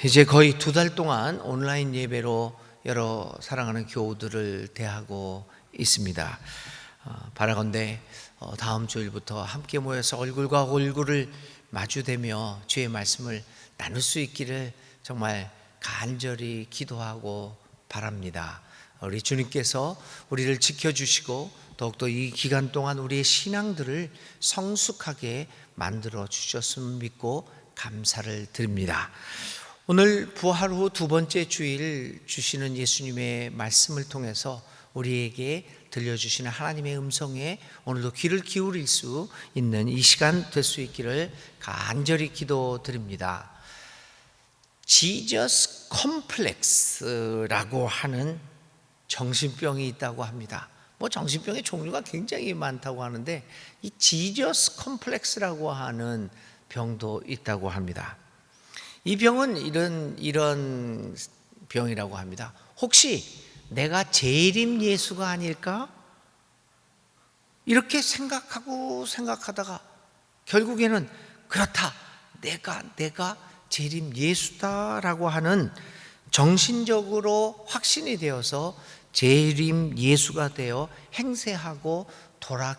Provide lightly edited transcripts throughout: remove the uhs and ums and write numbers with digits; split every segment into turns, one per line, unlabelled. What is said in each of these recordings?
이제 거의 2달 동안 온라인 예배로 여러 사랑하는 교우들을 대하고 있습니다. 바라건대 다음 주일부터 함께 모여서 얼굴과 얼굴을 마주대며 주의 말씀을 나눌 수 있기를 정말 간절히 기도하고 바랍니다. 우리 주님께서 우리를 지켜주시고 더욱더 이 기간 동안 우리의 신앙들을 성숙하게 만들어 주셨음을 믿고 감사를 드립니다. 오늘 부활 후 2번째 주일 주시는 예수님의 말씀을 통해서 우리에게 들려주시는 하나님의 음성에 오늘도 귀를 기울일 수 있는 이 시간 될 수 있기를 간절히 기도드립니다. 지저스 컴플렉스라고 하는 정신병이 있다고 합니다. 정신병의 종류가 굉장히 많다고 하는데 이 지저스 컴플렉스라고 하는 병도 있다고 합니다. 이 병은 이런 병이라고 합니다. 혹시 내가 재림 예수가 아닐까? 이렇게 생각하다가 결국에는 그렇다, 내가 재림 예수다라고 하는 정신적으로 확신이 되어서 재림 예수가 되어 행세하고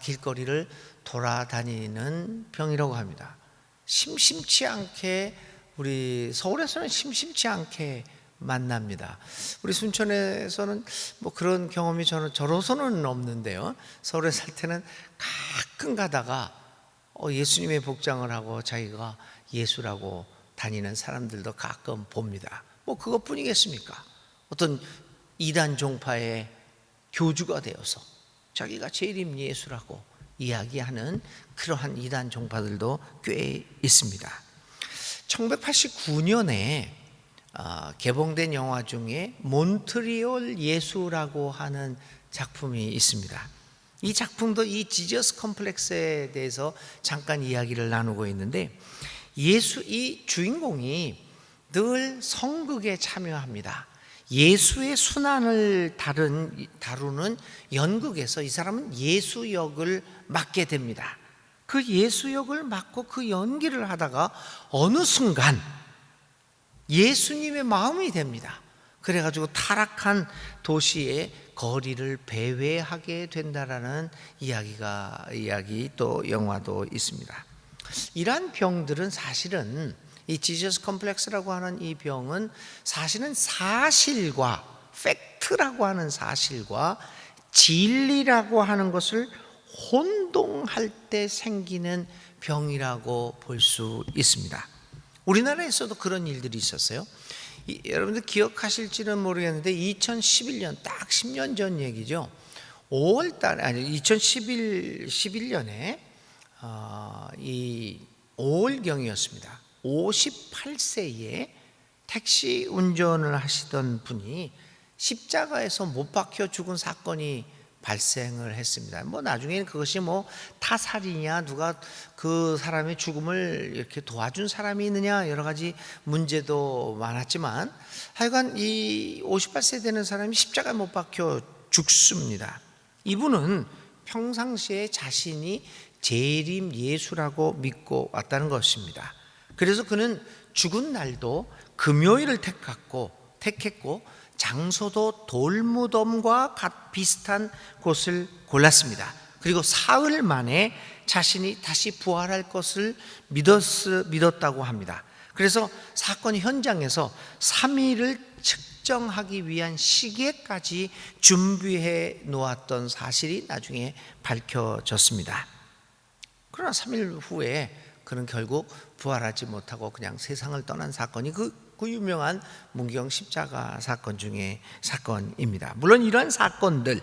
길거리를 돌아다니는 병이라고 합니다. 심심치 않게 우리 서울에서는 심심치 않게 만납니다. 우리 순천에서는 그런 경험이 저로서는 없는데요. 서울에 살 때는 가끔 가다가 예수님의 복장을 하고 자기가 예수라고 다니는 사람들도 가끔 봅니다. 그것뿐이겠습니까? 어떤 이단 종파의 교주가 되어서 자기가 재림 예수라고 이야기하는 그러한 이단 종파들도 꽤 있습니다. 1989년에 개봉된 영화 중에 몬트리올 예수라고 하는 작품이 있습니다. 이 작품도 이 지저스 컴플렉스에 대해서 잠깐 이야기를 나누고 있는데, 이 주인공이 늘 성극에 참여합니다. 예수의 순환을 다루는 연극에서 이 사람은 예수 역을 맡게 됩니다. 그 예수 역을 맡고 그 연기를 하다가 어느 순간 예수님의 마음이 됩니다. 그래가지고 타락한 도시의 거리를 배회하게 된다라는 이야기 또 영화도 있습니다. 이러한 병들은 사실은 이 지저스 컴플렉스라고 하는 이 병은 사실은 사실과 팩트라고 하는 사실과 진리라고 하는 것을 혼동할 때 생기는 병이라고 볼 수 있습니다. 우리나라에서도 그런 일들이 있었어요. 여러분들 기억하실지는 모르겠는데 2011년 딱 10년 전 얘기죠. 2011년에 이 5월경이었습니다. 58세에 택시 운전을 하시던 분이 십자가에서 못 박혀 죽은 사건이 발생을 했습니다. 나중에는 그것이 타살이냐, 누가 그 사람의 죽음을 이렇게 도와준 사람이 있느냐, 여러 가지 문제도 많았지만 하여간 이 58세 되는 사람이 십자가에 못 박혀 죽습니다. 이분은 평상시에 자신이 재림 예수라고 믿고 왔다는 것입니다. 그래서 그는 죽은 날도 금요일을 택했고 장소도 돌무덤과 비슷한 곳을 골랐습니다. 그리고 사흘 만에 자신이 다시 부활할 것을 믿었다고 합니다. 그래서 사건 현장에서 3일을 측정하기 위한 시계까지 준비해 놓았던 사실이 나중에 밝혀졌습니다. 그러나 3일 후에 그는 결국 부활하지 못하고 그냥 세상을 떠난 사건이 그 유명한 문경 십자가 사건 중에 사건입니다. 물론 이러한 사건들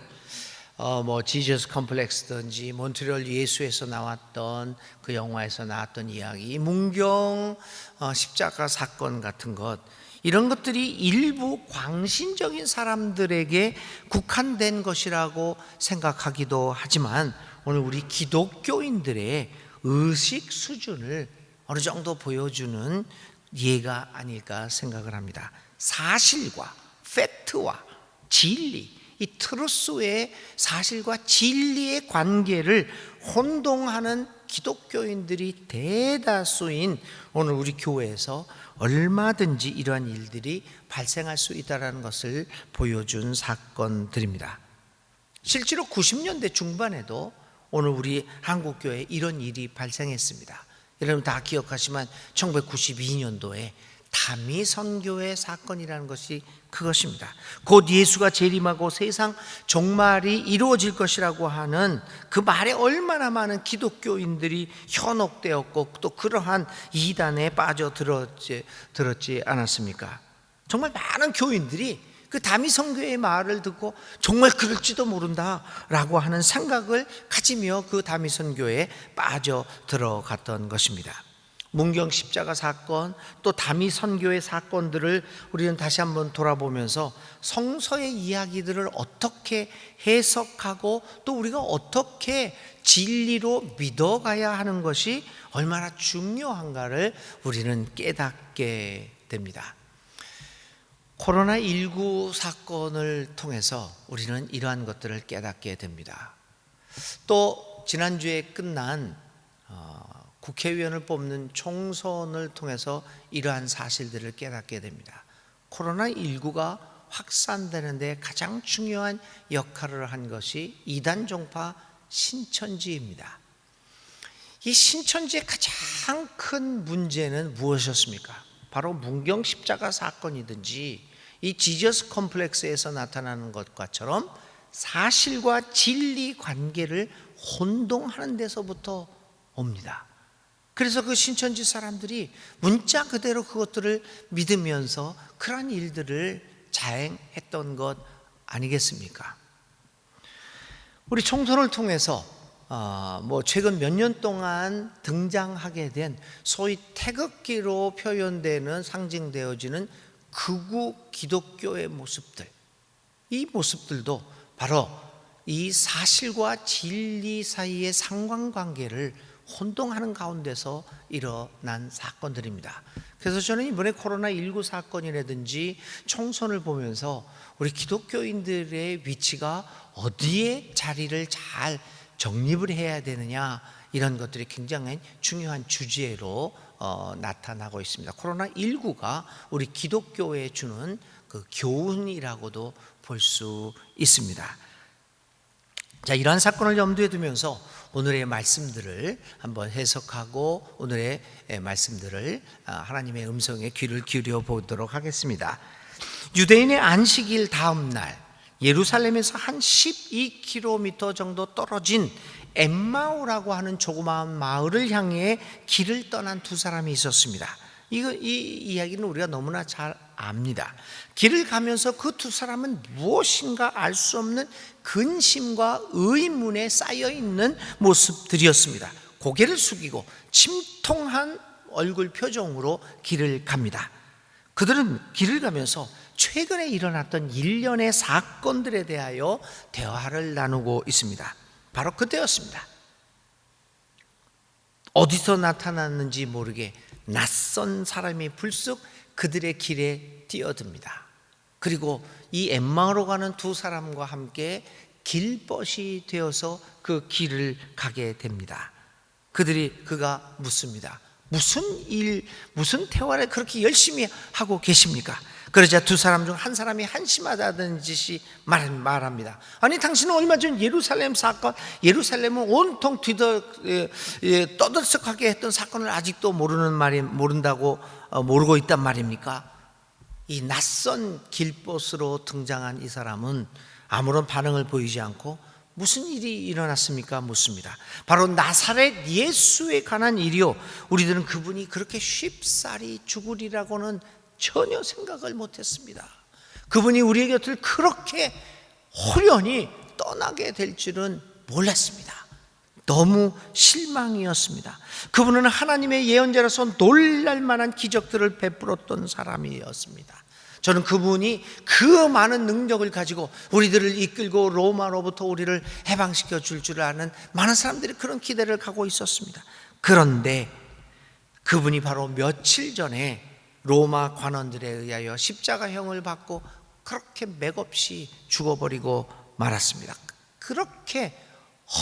지저스 컴플렉스든지 몬트리올 예수에서 나왔던 그 영화에서 나왔던 이야기, 문경 십자가 사건 같은 것, 이런 것들이 일부 광신적인 사람들에게 국한된 것이라고 생각하기도 하지만 오늘 우리 기독교인들의 의식 수준을 어느 정도 보여주는 예가 아닐까 생각을 합니다. 사실과 팩트와 진리, 이 트루스의 사실과 진리의 관계를 혼동하는 기독교인들이 대다수인 오늘 우리 교회에서 얼마든지 이러한 일들이 발생할 수 있다는 것을 보여준 사건들입니다. 실제로 90년대 중반에도 오늘 우리 한국교회에 이런 일이 발생했습니다. 여러분 다 기억하시지만 1992년도에 다미선교회 사건이라는 것이 그것입니다. 곧 예수가 재림하고 세상 종말이 이루어질 것이라고 하는 그 말에 얼마나 많은 기독교인들이 현혹되었고 또 그러한 이단에 빠져들었지 않았습니까? 정말 많은 교인들이 그 다미선교회의 말을 듣고 정말 그럴지도 모른다라고 하는 생각을 가지며 그 다미선교회에 빠져 들어갔던 것입니다. 문경 십자가 사건, 또 다미선교회 사건들을 우리는 다시 한번 돌아보면서 성서의 이야기들을 어떻게 해석하고 또 우리가 어떻게 진리로 믿어가야 하는 것이 얼마나 중요한가를 우리는 깨닫게 됩니다. 코로나19 사건을 통해서 우리는 이러한 것들을 깨닫게 됩니다. 또 지난주에 끝난 국회의원을 뽑는 총선을 통해서 이러한 사실들을 깨닫게 됩니다. 코로나19가 확산되는 데 가장 중요한 역할을 한 것이 이단 종파 신천지입니다. 이 신천지의 가장 큰 문제는 무엇이었습니까? 바로 문경 십자가 사건이든지 이 지저스 컴플렉스에서 나타나는 것과처럼 사실과 진리 관계를 혼동하는 데서부터 옵니다. 그래서 그 신천지 사람들이 문자 그대로 그것들을 믿으면서 그러한 일들을 자행했던 것 아니겠습니까? 우리 총선을 통해서 최근 몇 년 동안 등장하게 된 소위 태극기로 표현되는 상징되어지는 극우 기독교의 모습들, 이 모습들도 바로 이 사실과 진리 사이의 상관관계를 혼동하는 가운데서 일어난 사건들입니다. 그래서 저는 이번에 코로나19 사건이라든지 총선을 보면서 우리 기독교인들의 위치가 어디에 자리를 잘 정립을 해야 되느냐, 이런 것들이 굉장히 중요한 주제로 나타나고 있습니다. 코로나19가 우리 기독교에 주는 그 교훈이라고도 볼 수 있습니다. 자, 이러한 사건을 염두에 두면서 오늘의 말씀들을 한번 해석하고 오늘의 말씀들을 하나님의 음성에 귀를 기울여 보도록 하겠습니다. 유대인의 안식일 다음 날 예루살렘에서 한 12km 정도 떨어진 엠마오라고 하는 조그마한 마을을 향해 길을 떠난 두 사람이 있었습니다. 이 이야기는 우리가 너무나 잘 압니다. 길을 가면서 그 두 사람은 무엇인가 알 수 없는 근심과 의문에 쌓여 있는 모습들이었습니다. 고개를 숙이고 침통한 얼굴 표정으로 길을 갑니다. 그들은 길을 가면서 최근에 일어났던 일련의 사건들에 대하여 대화를 나누고 있습니다. 바로 그때였습니다. 어디서 나타났는지 모르게 낯선 사람이 불쑥 그들의 길에 뛰어듭니다. 그리고 이 엠마오로 가는 두 사람과 함께 길벗이 되어서 그 길을 가게 됩니다. 그가 묻습니다. 무슨 대화를 그렇게 열심히 하고 계십니까? 그러자 두 사람 중 한 사람이 한심하다는 듯이 말합니다. 아니, 당신은 얼마 전 예루살렘 사건, 예루살렘을 온통 떠들썩하게 했던 사건을 아직도 모른다고 모르고 있단 말입니까? 이 낯선 길벗으로 등장한 이 사람은 아무런 반응을 보이지 않고 무슨 일이 일어났습니까? 묻습니다. 바로 나사렛 예수에 관한 일이요, 우리들은 그분이 그렇게 쉽사리 죽으리라고는 전혀 생각을 못했습니다. 그분이 우리의 곁을 그렇게 호련히 떠나게 될 줄은 몰랐습니다. 너무 실망이었습니다. 그분은 하나님의 예언자로서 놀랄 만한 기적들을 베풀었던 사람이었습니다. 저는 그분이 그 많은 능력을 가지고 우리들을 이끌고 로마로부터 우리를 해방시켜 줄 줄 아는 많은 사람들이 그런 기대를 갖고 있었습니다. 그런데 그분이 바로 며칠 전에 로마 관원들에 의하여 십자가형을 받고 그렇게 맥없이 죽어버리고 말았습니다. 그렇게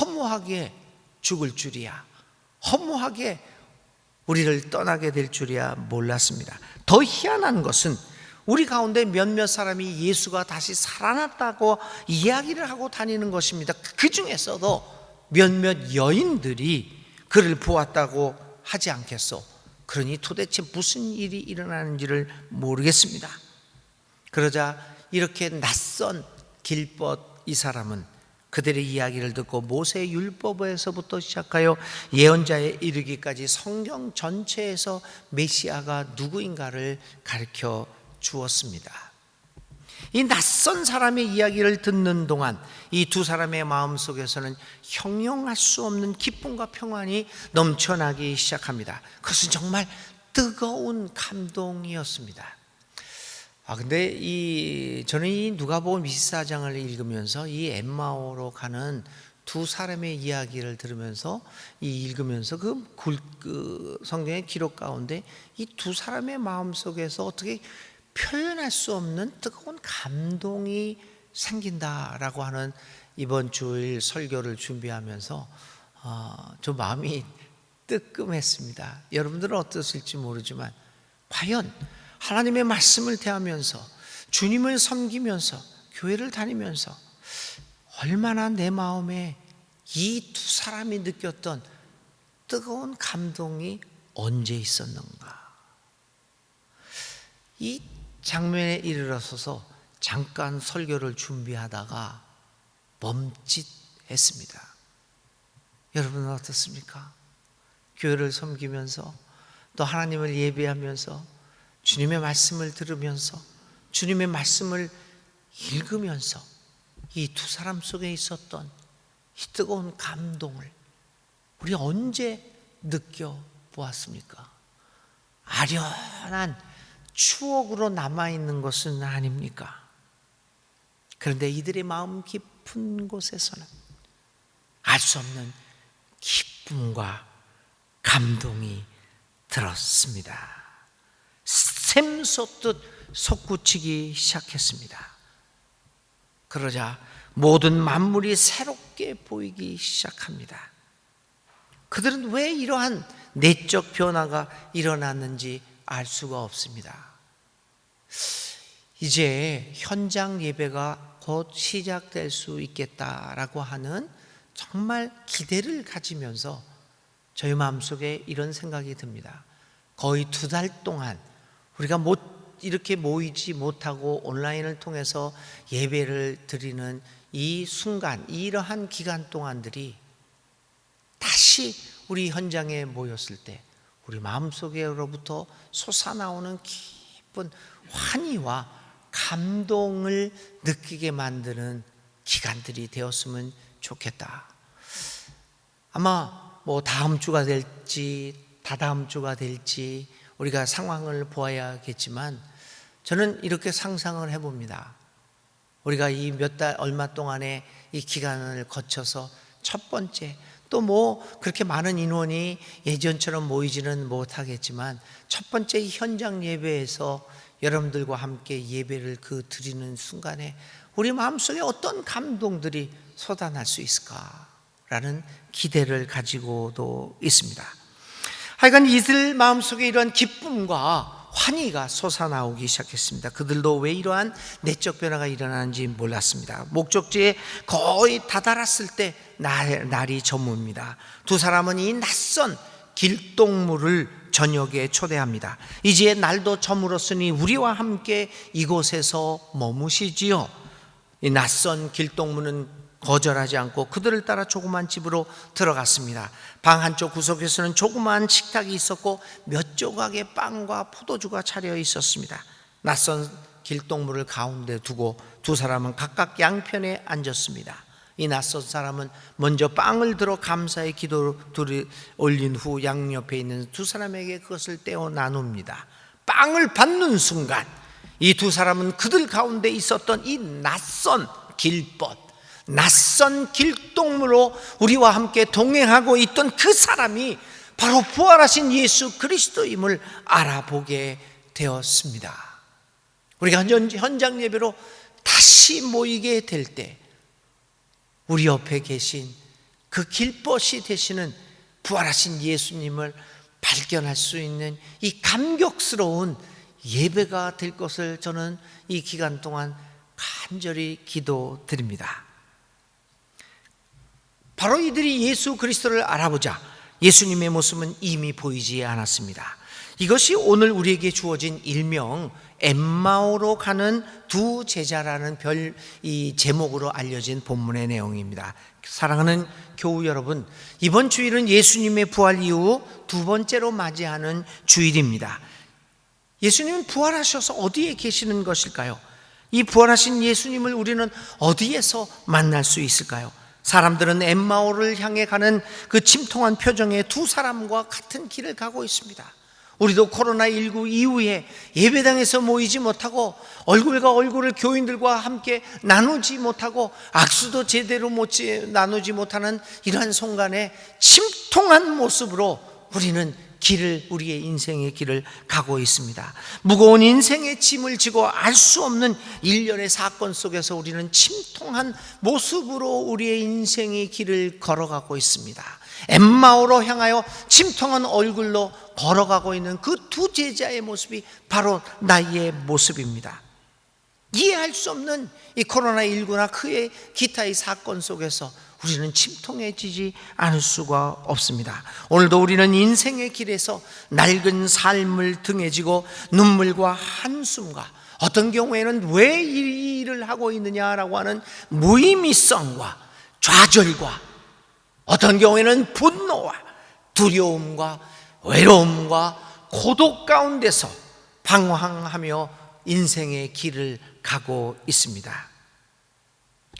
허무하게 죽을 줄이야, 허무하게 우리를 떠나게 될 줄이야 몰랐습니다. 더 희한한 것은 우리 가운데 몇몇 사람이 예수가 다시 살아났다고 이야기를 하고 다니는 것입니다. 그 중에서도 몇몇 여인들이 그를 보았다고 하지 않겠소? 그러니 도대체 무슨 일이 일어나는지를 모르겠습니다. 그러자 이렇게 낯선 길벗 이 사람은 그들의 이야기를 듣고 모세 율법에서부터 시작하여 예언자에 이르기까지 성경 전체에서 메시아가 누구인가를 가르쳐 주었습니다. 이 낯선 사람의 이야기를 듣는 동안 이 두 사람의 마음속에서는 형용할 수 없는 기쁨과 평안이 넘쳐나기 시작합니다. 그것은 정말 뜨거운 감동이었습니다. 근데 저는 이 누가복음 24장을 읽으면서 이 엠마오로 가는 두 사람의 이야기를 들으면서 읽으면서 그 성경의 기록 가운데 이 두 사람의 마음 속에서 어떻게 표현할 수 없는 뜨거운 감동이 생긴다라고 하는 이번 주일 설교를 준비하면서 좀 마음이 뜨끔했습니다. 여러분들은 어떠실지 모르지만 과연 하나님의 말씀을 대하면서 주님을 섬기면서 교회를 다니면서 얼마나 내 마음에 이 두 사람이 느꼈던 뜨거운 감동이 언제 있었는가? 이 장면에 이르러서서 잠깐 설교를 준비하다가 멈칫했습니다. 여러분은 어떻습니까? 교회를 섬기면서 또 하나님을 예배하면서 주님의 말씀을 들으면서 주님의 말씀을 읽으면서 이 두 사람 속에 있었던 이 뜨거운 감동을 우리 언제 느껴보았습니까? 아련한 추억으로 남아있는 것은 아닙니까? 그런데 이들의 마음 깊은 곳에서는 알 수 없는 기쁨과 감동이 들었습니다. 샘솟듯 솟구치기 시작했습니다. 그러자 모든 만물이 새롭게 보이기 시작합니다. 그들은 왜 이러한 내적 변화가 일어났는지 알 수가 없습니다. 이제 현장 예배가 곧 시작될 수 있겠다라고 하는 정말 기대를 가지면서 저희 마음속에 이런 생각이 듭니다. 거의 2달 동안 우리가 이렇게 모이지 못하고 온라인을 통해서 예배를 드리는 이 순간, 이러한 기간 동안들이 다시 우리 현장에 모였을 때 우리 마음속으로부터 솟아나오는 깊은 환희와 감동을 느끼게 만드는 기간들이 되었으면 좋겠다. 아마 다음 주가 될지 다다음 주가 될지 우리가 상황을 보아야겠지만 저는 이렇게 상상을 해봅니다. 우리가 이 얼마 동안의 이 기간을 거쳐서 첫 번째 또 그렇게 많은 인원이 예전처럼 모이지는 못하겠지만 첫 번째 이 현장 예배에서 여러분들과 함께 예배를 드리는 순간에 우리 마음속에 어떤 감동들이 쏟아날 수 있을까라는 기대를 가지고도 있습니다. 하여간 이들 마음속에 이러한 기쁨과 환희가 솟아나오기 시작했습니다. 그들도 왜 이러한 내적 변화가 일어나는지 몰랐습니다. 목적지에 거의 다다랐을 때 날이 저뭅니다. 두 사람은 이 낯선 길동무를 저녁에 초대합니다. 이제 날도 저물었으니 우리와 함께 이곳에서 머무시지요. 이 낯선 길동무는 거절하지 않고 그들을 따라 조그만 집으로 들어갔습니다. 방 한쪽 구석에서는 조그만 식탁이 있었고 몇 조각의 빵과 포도주가 차려 있었습니다. 낯선 길동무를 가운데 두고 두 사람은 각각 양편에 앉았습니다. 이 낯선 사람은 먼저 빵을 들어 감사의 기도를 올린 후 양옆에 있는 두 사람에게 그것을 떼어 나눕니다. 빵을 받는 순간 이 두 사람은 그들 가운데 있었던 이 낯선 길벗, 낯선 길동무로 우리와 함께 동행하고 있던 그 사람이 바로 부활하신 예수 그리스도임을 알아보게 되었습니다. 우리가 현장 예배로 다시 모이게 될 때 우리 옆에 계신 그 길벗이 되시는 부활하신 예수님을 발견할 수 있는 이 감격스러운 예배가 될 것을 저는 이 기간 동안 간절히 기도드립니다. 바로 이들이 예수 그리스도를 알아보자 예수님의 모습은 이미 보이지 않았습니다. 이것이 오늘 우리에게 주어진 일명 엠마오로 가는 두 제자라는 이 제목으로 알려진 본문의 내용입니다. 사랑하는 교우 여러분, 이번 주일은 예수님의 부활 이후 두 번째로 맞이하는 주일입니다. 예수님은 부활하셔서 어디에 계시는 것일까요? 이 부활하신 예수님을 우리는 어디에서 만날 수 있을까요? 사람들은 엠마오를 향해 가는 그 침통한 표정의 두 사람과 같은 길을 가고 있습니다. 우리도 코로나19 이후에 예배당에서 모이지 못하고 얼굴과 얼굴을 교인들과 함께 나누지 못하고 악수도 제대로 나누지 못하는 이러한 순간에 침통한 모습으로 우리는 우리의 인생의 길을 가고 있습니다. 무거운 인생의 짐을 지고 알 수 없는 일련의 사건 속에서 우리는 침통한 모습으로 우리의 인생의 길을 걸어가고 있습니다. 엠마오로 향하여 침통한 얼굴로 걸어가고 있는 그 두 제자의 모습이 바로 나의 모습입니다. 이해할 수 없는 이 코로나19나 그의 기타의 사건 속에서 우리는 침통해지지 않을 수가 없습니다. 오늘도 우리는 인생의 길에서 낡은 삶을 등에 지고 눈물과 한숨과 어떤 경우에는 왜 이 일을 하고 있느냐라고 하는 무의미성과 좌절과 어떤 경우에는 분노와 두려움과 외로움과 고독 가운데서 방황하며 인생의 길을 가고 있습니다.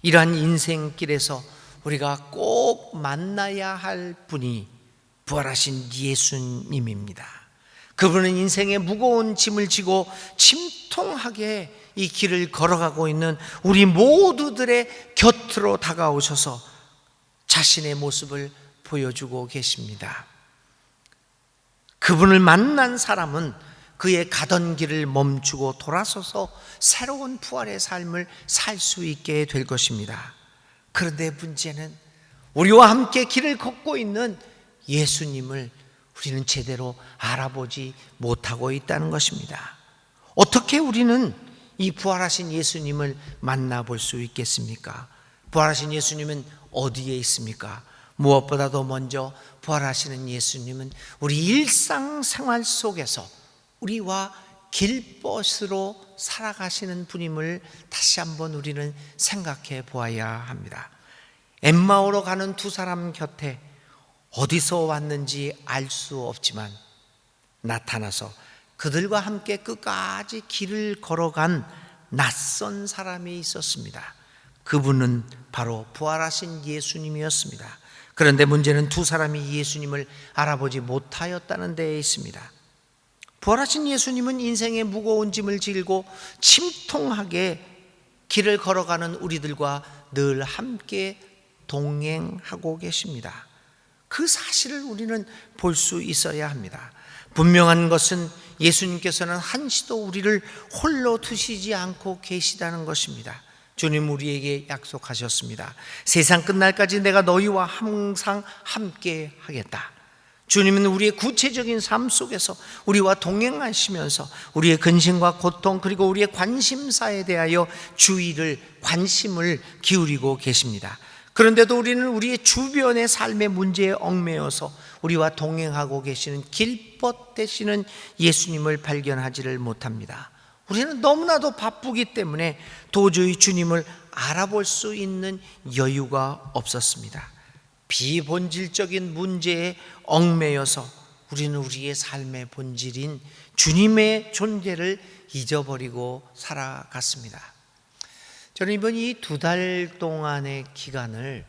이러한 인생길에서 우리가 꼭 만나야 할 분이 부활하신 예수님입니다. 그분은 인생의 무거운 짐을 지고 침통하게 이 길을 걸어가고 있는 우리 모두들의 곁으로 다가오셔서 자신의 모습을 보여주고 계십니다. 그분을 만난 사람은 그의 가던 길을 멈추고 돌아서서 새로운 부활의 삶을 살 수 있게 될 것입니다. 그런데 문제는 우리와 함께 길을 걷고 있는 예수님을 우리는 제대로 알아보지 못하고 있다는 것입니다. 어떻게 우리는 이 부활하신 예수님을 만나볼 수 있겠습니까? 부활하신 예수님은 어디에 있습니까? 무엇보다도 먼저 부활하시는 예수님은 우리 일상생활 속에서 우리와 길벗으로 살아가시는 분임을 다시 한번 우리는 생각해 보아야 합니다. 엠마오로 가는 두 사람 곁에 어디서 왔는지 알 수 없지만 나타나서 그들과 함께 끝까지 길을 걸어간 낯선 사람이 있었습니다. 그분은 바로 부활하신 예수님이었습니다. 그런데 문제는 두 사람이 예수님을 알아보지 못하였다는 데에 있습니다. 부활하신 예수님은 인생의 무거운 짐을 지고 침통하게 길을 걸어가는 우리들과 늘 함께 동행하고 계십니다. 그 사실을 우리는 볼 수 있어야 합니다. 분명한 것은 예수님께서는 한시도 우리를 홀로 두시지 않고 계시다는 것입니다. 주님 우리에게 약속하셨습니다. 세상 끝날까지 내가 너희와 항상 함께 하겠다. 주님은 우리의 구체적인 삶 속에서 우리와 동행하시면서 우리의 근심과 고통 그리고 우리의 관심사에 대하여 관심을 기울이고 계십니다. 그런데도 우리는 우리의 주변의 삶의 문제에 얽매여서 우리와 동행하고 계시는 길벗 되시는 예수님을 발견하지를 못합니다. 우리는 너무나도 바쁘기 때문에 도저히 주님을 알아볼 수 있는 여유가 없었습니다. 비본질적인 문제에 얽매여서 우리는 우리의 삶의 본질인 주님의 존재를 잊어버리고 살아갔습니다. 저는 이번 이 2달 동안의 기간을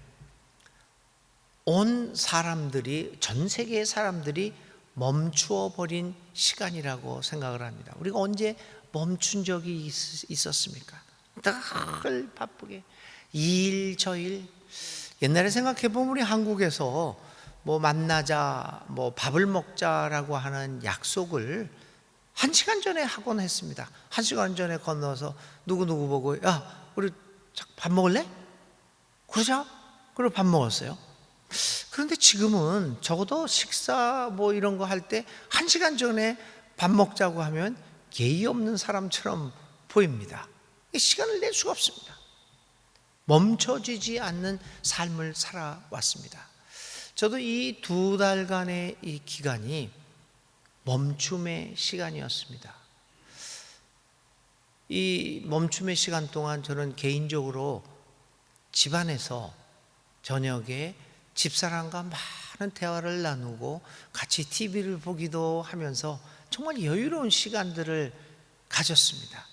온 사람들이, 전 세계의 사람들이 멈추어 버린 시간이라고 생각을 합니다. 우리가 언제 멈춘 적이 있었습니까? 늘 바쁘게 이 일 저 일. 옛날에 생각해 보면 우리 한국에서 뭐 만나자, 뭐 밥을 먹자라고 하는 약속을 1시간 전에 하곤 했습니다. 1시간 전에 건너서 누구누구 보고 야 우리 밥 먹을래? 그러자. 그리고 밥 먹었어요. 그런데 지금은 적어도 식사 뭐 이런 거 할 때 1시간 전에 밥 먹자고 하면 예의 없는 사람처럼 보입니다. 시간을 낼 수가 없습니다. 멈춰지지 않는 삶을 살아왔습니다. 저도 이 2달간의 이 기간이 멈춤의 시간이었습니다. 이 멈춤의 시간 동안 저는 개인적으로 집안에서 저녁에 집사람과 많은 대화를 나누고 같이 TV를 보기도 하면서 정말 여유로운 시간들을 가졌습니다.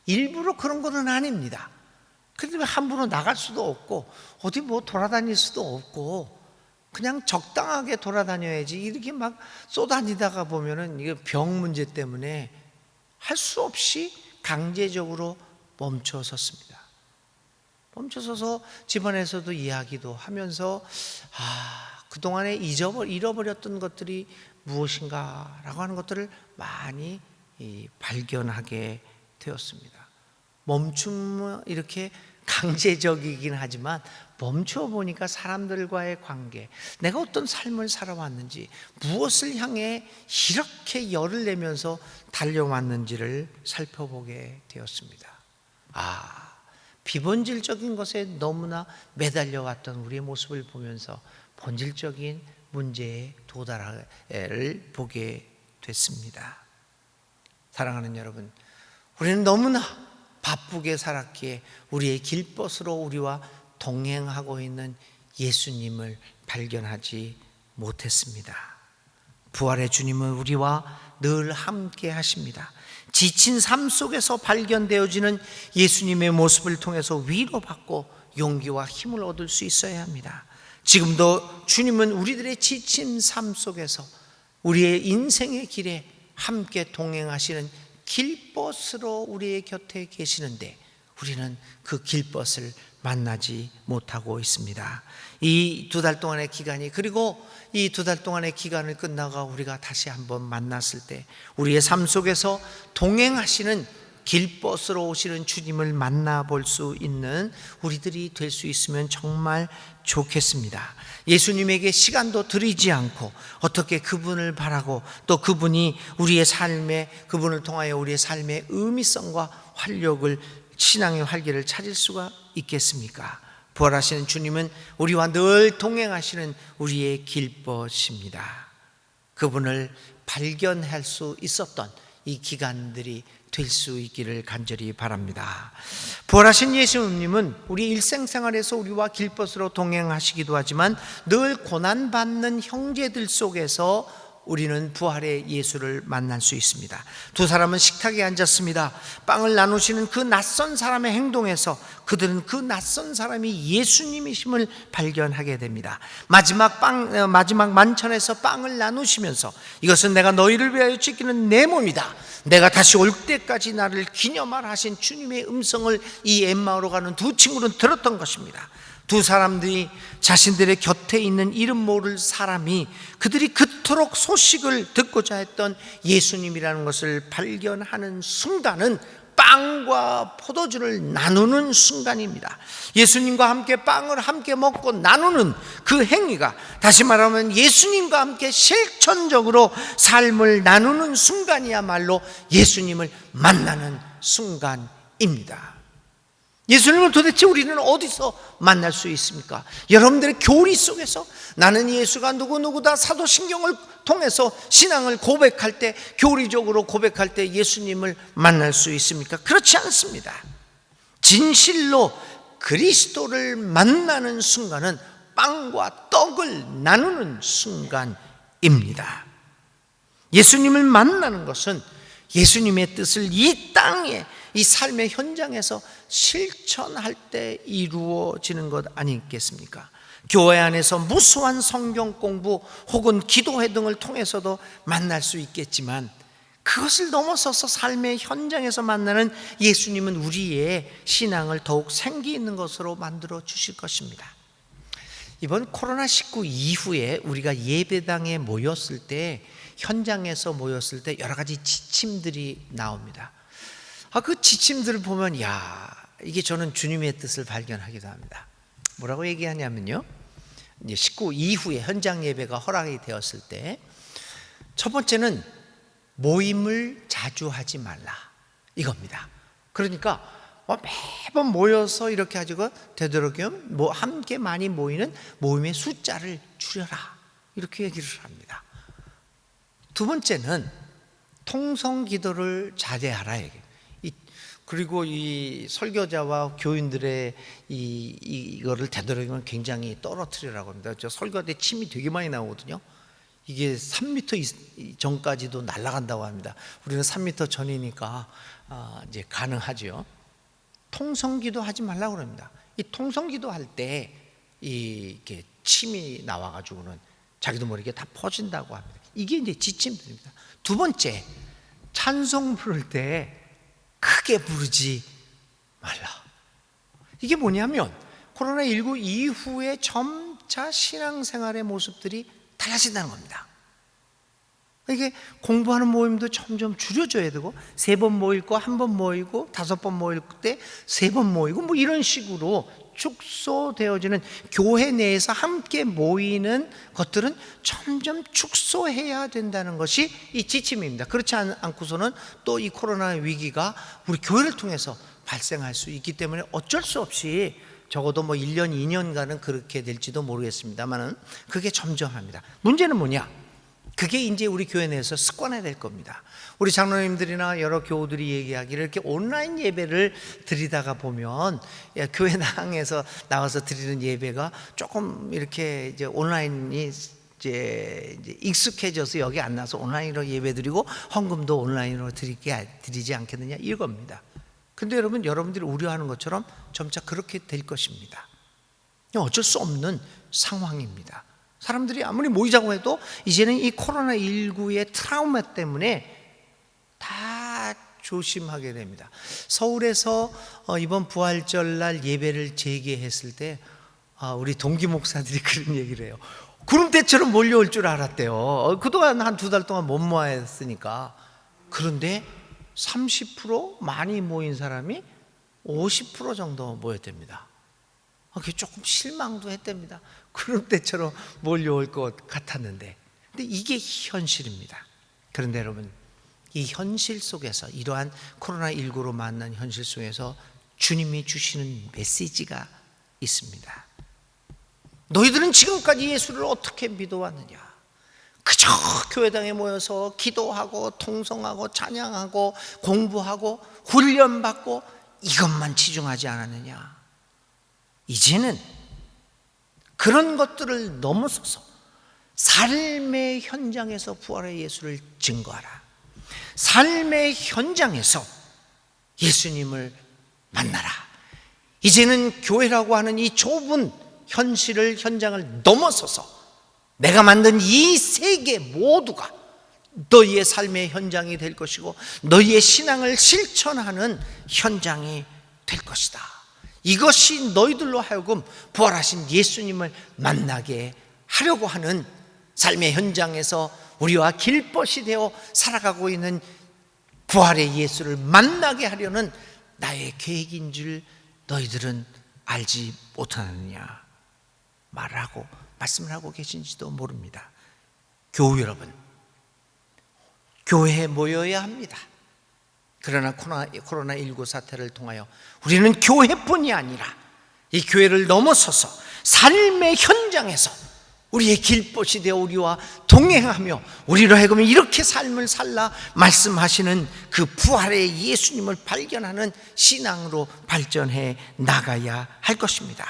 일부러 그런 것은 아닙니다. 그런데 함부로 나갈 수도 없고 어디 뭐 돌아다닐 수도 없고 그냥 적당하게 돌아다녀야지, 이렇게 막 쏘다니다가 보면은 이게 병 문제 때문에 할 수 없이 강제적으로 멈춰섰습니다. 멈춰서서 집안에서도 이야기도 하면서 그동안에 잃어버렸던 것들이 무엇인가 라고 하는 것들을 많이 발견하게 되었습니다. 멈춤은 이렇게 강제적이긴 하지만 멈춰 보니까 사람들과의 관계, 내가 어떤 삶을 살아왔는지, 무엇을 향해 이렇게 열을 내면서 달려왔는지를 살펴보게 되었습니다. 비본질적인 것에 너무나 매달려왔던 우리의 모습을 보면서 본질적인 문제에 도달을 보게 됐습니다. 사랑하는 여러분, 우리는 너무나 바쁘게 살았기에 우리의 길벗으로 우리와 동행하고 있는 예수님을 발견하지 못했습니다. 부활의 주님은 우리와 늘 함께 하십니다. 지친 삶 속에서 발견되어지는 예수님의 모습을 통해서 위로받고 용기와 힘을 얻을 수 있어야 합니다. 지금도 주님은 우리들의 지친 삶 속에서 우리의 인생의 길에 함께 동행하시는 길벗으로 우리의 곁에 계시는데 우리는 그 길벗을 만나지 못하고 있습니다. 이 2달 동안의 기간이, 그리고 이 2달 동안의 기간을 끝나고 우리가 다시 한번 만났을 때 우리의 삶 속에서 동행하시는 길벗으로 오시는 주님을 만나볼 수 있는 우리들이 될 수 있으면 정말 좋겠습니다. 예수님에게 시간도 들이지 않고 어떻게 그분을 바라고 또 그분이 우리의 삶에, 그분을 통하여 우리의 삶의 의미성과 활력을, 신앙의 활기를 찾을 수가 있겠습니까? 부활하시는 주님은 우리와 늘 동행하시는 우리의 길벗입니다. 그분을 발견할 수 있었던 이 기간들이 될 수 있기를 간절히 바랍니다. 부활하신 예수님은 우리 일생생활에서 우리와 길벗으로 동행하시기도 하지만 늘 고난받는 형제들 속에서 우리는 부활의 예수를 만날 수 있습니다. 두 사람은 식탁에 앉았습니다. 빵을 나누시는 그 낯선 사람의 행동에서 그들은 그 낯선 사람이 예수님이심을 발견하게 됩니다. 마지막 만찬에서 빵을 나누시면서 이것은 내가 너희를 위하여 찢기는 내 몸이다, 내가 다시 올 때까지 나를 기념하라 하신 주님의 음성을 이 엠마오로 가는 두 친구는 들었던 것입니다. 두 사람들이 자신들의 곁에 있는 이름 모를 사람이 그들이 그토록 소식을 듣고자 했던 예수님이라는 것을 발견하는 순간은 빵과 포도주를 나누는 순간입니다. 예수님과 함께 빵을 함께 먹고 나누는 그 행위가, 다시 말하면 예수님과 함께 실천적으로 삶을 나누는 순간이야말로 예수님을 만나는 순간입니다. 예수님을 도대체 우리는 어디서 만날 수 있습니까? 여러분들의 교리 속에서 나는 예수가 누구누구다 사도신경을 통해서 신앙을 고백할 때, 교리적으로 고백할 때 예수님을 만날 수 있습니까? 그렇지 않습니다. 진실로 그리스도를 만나는 순간은 빵과 떡을 나누는 순간입니다. 예수님을 만나는 것은 예수님의 뜻을 이 땅에, 이 삶의 현장에서 실천할 때 이루어지는 것 아니겠습니까? 교회 안에서 무수한 성경 공부 혹은 기도회 등을 통해서도 만날 수 있겠지만 그것을 넘어서서 삶의 현장에서 만나는 예수님은 우리의 신앙을 더욱 생기 있는 것으로 만들어 주실 것입니다. 이번 코로나19 이후에 우리가 예배당에 모였을 때, 현장에서 모였을 때 여러 가지 지침들이 나옵니다. 그 지침들을 보면 이게 저는 주님의 뜻을 발견하기도 합니다. 뭐라고 얘기하냐면요, 이제 식구 이후에 현장 예배가 허락이 되었을 때 첫 번째는 모임을 자주 하지 말라 이겁니다. 그러니까 매번 모여서 이렇게 가지고 되도록이면 함께 많이 모이는 모임의 숫자를 줄여라 이렇게 얘기를 합니다. 두 번째는 통성 기도를 자제하라 얘기해요. 그리고 이 설교자와 교인들의 이거를 되도록이면 굉장히 떨어뜨리라고 합니다. 저 설교 때 침이 되게 많이 나오거든요. 이게 3m 전까지도 날아간다고 합니다. 우리는 3m 전이니까 이제 가능하죠. 통성기도 하지 말라고 합니다. 이 통성기도 할 때 이렇게 침이 나와가지고는 자기도 모르게 다 퍼진다고 합니다. 이게 이제 지침들입니다. 두 번째, 찬송 부를 때 크게 부르지 말라. 이게 뭐냐면 코로나19 이후에 점차 신앙생활의 모습들이 달라진다는 겁니다. 이게 공부하는 모임도 점점 줄여줘야 되고 3번 모일 거 1번 모이고 5번 모일 때 3번 모이고 뭐 이런 식으로 축소되어지는 교회 내에서 함께 모이는 것들은 점점 축소해야 된다는 것이 이 지침입니다. 그렇지 않고서는 또 이 코로나 위기가 우리 교회를 통해서 발생할 수 있기 때문에 어쩔 수 없이 적어도 뭐 1년, 2년간은 그렇게 될지도 모르겠습니다만은 그게 점점합니다. 문제는 뭐냐? 그게 이제 우리 교회 내에서 습관화 될 겁니다. 우리 장로님들이나 여러 교우들이 얘기하기를 이렇게 온라인 예배를 드리다가 보면 교회당에서 나와서 드리는 예배가 조금 이렇게 이제 온라인이 이제 익숙해져서 여기 안 나서 온라인으로 예배 드리고 헌금도 온라인으로 드리지 않겠느냐 이겁니다. 근데 여러분들이 우려하는 것처럼 점차 그렇게 될 것입니다. 어쩔 수 없는 상황입니다. 사람들이 아무리 모이자고 해도 이제는 이 코로나19의 트라우마 때문에 다 조심하게 됩니다. 서울에서 이번 부활절 날 예배를 재개했을 때 우리 동기 목사들이 그런 얘기를 해요. 구름대처럼 몰려올 줄 알았대요. 그동안 한 2달 동안 못 모았으니까. 그런데 30% 많이 모인 사람이 50% 정도 모였답니다. 그게 조금 실망도 했답니다. 구름대처럼 몰려올 것 같았는데. 근데 이게 현실입니다. 그런데 여러분, 이 현실 속에서 이러한 코로나19로 만난 현실 속에서 주님이 주시는 메시지가 있습니다. 너희들은 지금까지 예수를 어떻게 믿어왔느냐? 그저 교회당에 모여서 기도하고 통성하고 찬양하고 공부하고 훈련받고 이것만 치중하지 않았느냐? 이제는 그런 것들을 넘어서서 삶의 현장에서 부활의 예수를 증거하라. 삶의 현장에서 예수님을 만나라. 이제는 교회라고 하는 이 좁은 현장을 넘어서서 내가 만든 이 세계 모두가 너희의 삶의 현장이 될 것이고 너희의 신앙을 실천하는 현장이 될 것이다. 이것이 너희들로 하여금 부활하신 예수님을 만나게 하려고 하는 삶의 현장에서 우리와 길벗이 되어 살아가고 있는 부활의 예수를 만나게 하려는 나의 계획인 줄 너희들은 알지 못하느냐 말씀을 하고 계신지도 모릅니다. 교우 여러분, 교회에 모여야 합니다. 그러나 코로나19 사태를 통하여 우리는 교회뿐이 아니라 이 교회를 넘어서서 삶의 현장에서 우리의 길벗이 되어 우리와 동행하며 우리로 하여금 이렇게 삶을 살라 말씀하시는 그 부활의 예수님을 발견하는 신앙으로 발전해 나가야 할 것입니다.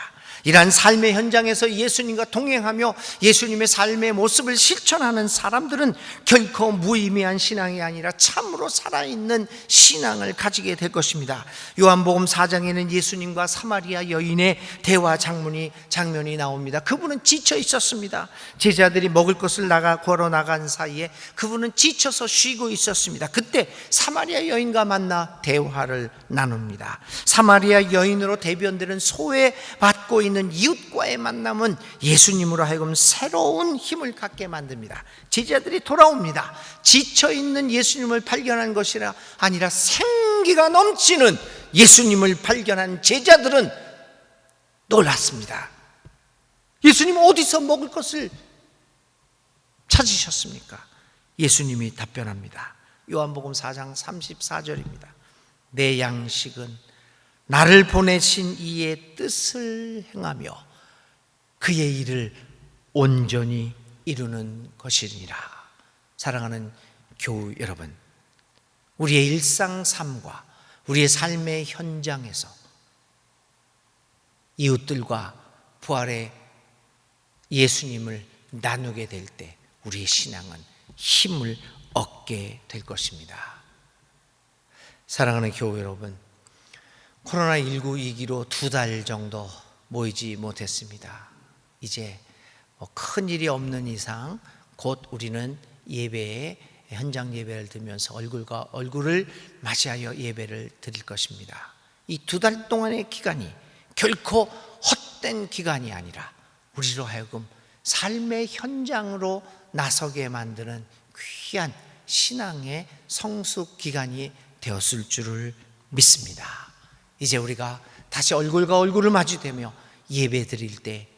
이러한 삶의 현장에서 예수님과 동행하며 예수님의 삶의 모습을 실천하는 사람들은 결코 무의미한 신앙이 아니라 참으로 살아있는 신앙을 가지게 될 것입니다. 요한복음 4장에는 예수님과 사마리아 여인의 대화 장면이 나옵니다. 그분은 지쳐 있었습니다. 제자들이 먹을 것을 걸어 나간 사이에 그분은 지쳐서 쉬고 있었습니다. 그때 사마리아 여인과 만나 대화를 나눕니다. 사마리아 여인으로 대변되는 소외받고 있는 이웃과의 만남은 예수님으로 하여금 새로운 힘을 갖게 만듭니다. 제자들이 돌아옵니다. 지쳐있는 예수님을 발견한 것이 아니라 생기가 넘치는 예수님을 발견한 제자들은 놀랐습니다. 예수님 어디서 먹을 것을 찾으셨습니까? 예수님이 답변합니다. 요한복음 4장 34절입니다. 내 양식은 나를 보내신 이의 뜻을 행하며 그의 일을 온전히 이루는 것이니라. 사랑하는 교우 여러분, 우리의 일상 삶과 우리의 삶의 현장에서 이웃들과 부활의 예수님을 나누게 될 때 우리의 신앙은 힘을 얻게 될 것입니다. 사랑하는 교우 여러분, 코로나19 위기로 2달 정도 모이지 못했습니다. 이제 큰 일이 없는 이상 곧 우리는 예배에 현장 예배를 드리면서 얼굴과 얼굴을 맞이하여 예배를 드릴 것입니다. 이 2달 동안의 기간이 결코 헛된 기간이 아니라 우리로 하여금 삶의 현장으로 나서게 만드는 귀한 신앙의 성숙 기간이 되었을 줄을 믿습니다. 이제 우리가 다시 얼굴과 얼굴을 마주대며 예배 드릴 때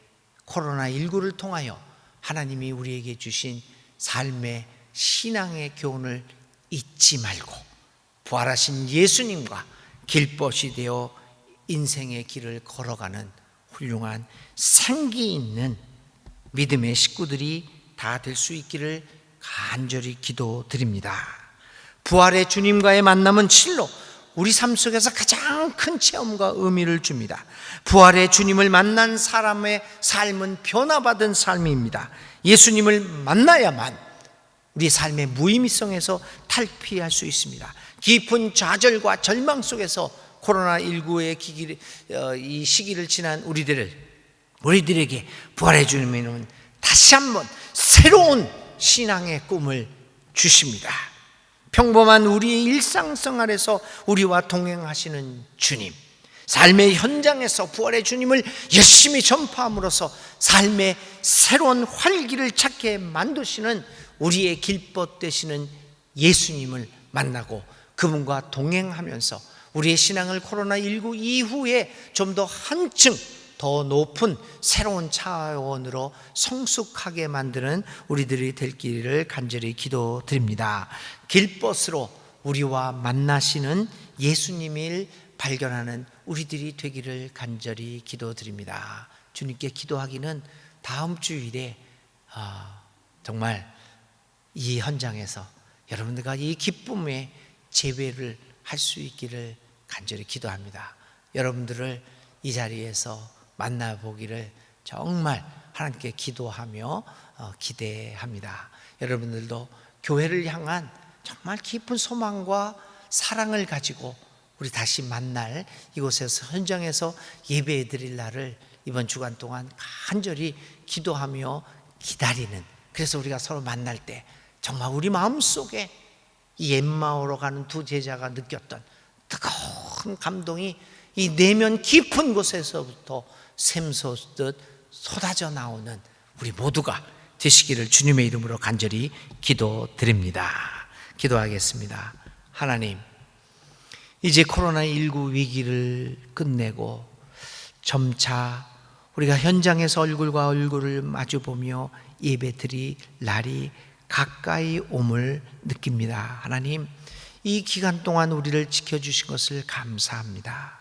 코로나19를 통하여 하나님이 우리에게 주신 삶의 신앙의 교훈을 잊지 말고 부활하신 예수님과 길벗이 되어 인생의 길을 걸어가는 훌륭한 생기 있는 믿음의 식구들이 다 될 수 있기를 간절히 기도드립니다. 부활의 주님과의 만남은 실로 우리 삶 속에서 가장 큰 체험과 의미를 줍니다. 부활의 주님을 만난 사람의 삶은 변화받은 삶입니다. 예수님을 만나야만 우리 삶의 무의미성에서 탈피할 수 있습니다. 깊은 좌절과 절망 속에서 코로나19의 이 시기를 지난 우리들에게 부활의 주님은 다시 한번 새로운 신앙의 꿈을 주십니다. 평범한 우리의 일상생활에서 우리와 동행하시는 주님, 삶의 현장에서 부활의 주님을 열심히 전파함으로써 삶의 새로운 활기를 찾게 만드시는 우리의 길벗 되시는 예수님을 만나고 그분과 동행하면서 우리의 신앙을 코로나19 이후에 좀 더 한층 더 높은 새로운 차원으로 성숙하게 만드는 우리들이 될 길을 간절히 기도드립니다. 길벗으로 우리와 만나시는 예수님을 발견하는 우리들이 되기를 간절히 기도드립니다. 주님께 기도하기는 다음 주일에 정말 이 현장에서 여러분들과 이 기쁨의 재회를 할 수 있기를 간절히 기도합니다. 여러분들을 이 자리에서 만나보기를 정말 하나님께 기도하며 기대합니다. 여러분들도 교회를 향한 정말 깊은 소망과 사랑을 가지고 우리 다시 만날 이곳에서 현장에서 예배해 드릴 날을 이번 주간 동안 간절히 기도하며 기다리는, 그래서 우리가 서로 만날 때 정말 우리 마음속에 이 엠마오로 가는 두 제자가 느꼈던 뜨거운 감동이 이 내면 깊은 곳에서부터 샘솟듯 쏟아져 나오는 우리 모두가 되시기를 주님의 이름으로 간절히 기도드립니다. 기도하겠습니다. 하나님, 이제 코로나19 위기를 끝내고 점차 우리가 현장에서 얼굴과 얼굴을 마주보며 예배드릴 날이 가까이 옴을 느낍니다. 하나님, 이 기간 동안 우리를 지켜주신 것을 감사합니다.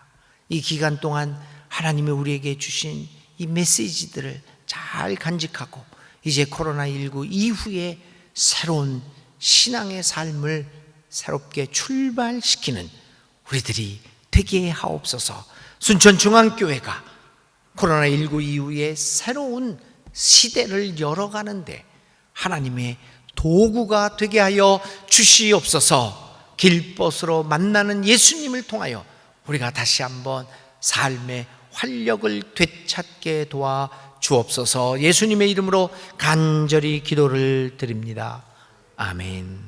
이 기간 동안 하나님이 우리에게 주신 이 메시지들을 잘 간직하고 이제 코로나19 이후에 새로운 신앙의 삶을 새롭게 출발시키는 우리들이 되게 하옵소서. 순천중앙교회가 코로나19 이후에 새로운 시대를 열어가는데 하나님의 도구가 되게 하여 주시옵소서. 길벗으로 만나는 예수님을 통하여 우리가 다시 한번 삶의 활력을 되찾게 도와 주옵소서. 예수님의 이름으로 간절히 기도를 드립니다. 아멘.